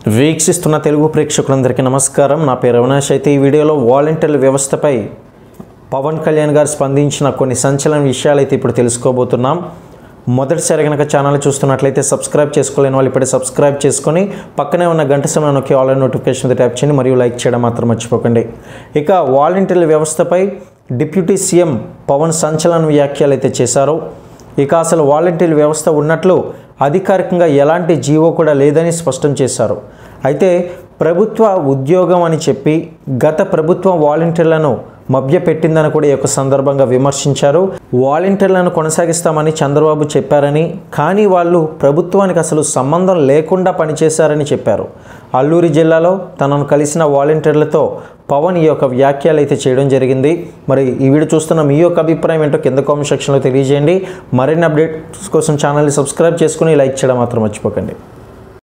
వీక్షిస్తున్న తెలుగు ప్రేక్షకులందరికీ నమస్కారం. నా పేరు అవినాష్. అయితే ఈ వీడియోలో వాలంటీర్ల వ్యవస్థపై పవన్ కళ్యాణ్ గారు స్పందించిన కొన్ని సంచలన విషయాలు అయితే ఇప్పుడు తెలుసుకోబోతున్నాం. మొదటిసారి కనుక ఛానల్ చూస్తున్నట్లయితే సబ్స్క్రైబ్ చేసుకోలేని వాళ్ళు ఇప్పుడే సబ్స్క్రైబ్ చేసుకొని పక్కనే ఉన్న గంట సింబల్ నొక్కి ఆల్ నోటిఫికేషన్ ట్యాప్ చేయండి మరియు లైక్ చేయడం మాత్రం మర్చిపోకండి. ఇక వాలంటీర్ల వ్యవస్థపై డిప్యూటీ సీఎం పవన్ సంచలన వ్యాఖ్యలు అయితే చేశారు. ఇక అసలు వాలంటీర్ వ్యవస్థ ఉన్నట్లు అధికారికంగా ఎలాంటి జీవో కూడా లేదని స్పష్టం చేశారు. అయితే ప్రభుత్వ ఉద్యోగం అని చెప్పి గత ప్రభుత్వం వాలంటీర్లను మభ్యపెట్టిందని కూడా ఈ యొక్క సందర్భంగా విమర్శించారు. వాలంటీర్లను కొనసాగిస్తామని చంద్రబాబు చెప్పారని, కానీ వాళ్ళు ప్రభుత్వానికి అసలు సంబంధం లేకుండా పనిచేశారని చెప్పారు. అల్లూరి జిల్లాలో తనను కలిసిన వాలంటీర్లతో పవన్ ఈ యొక్క వ్యాఖ్యలు అయితే చేయడం జరిగింది. మరి ఈ వీడియో చూస్తున్న మీ యొక్క అభిప్రాయం ఏంటో కింద కామెంట్ సెక్షన్లో తెలియజేయండి. మరిన్ని అప్డేట్స్ కోసం ఛానల్ని సబ్స్క్రైబ్ చేసుకుని లైక్ చేయడం మాత్రం మర్చిపోకండి.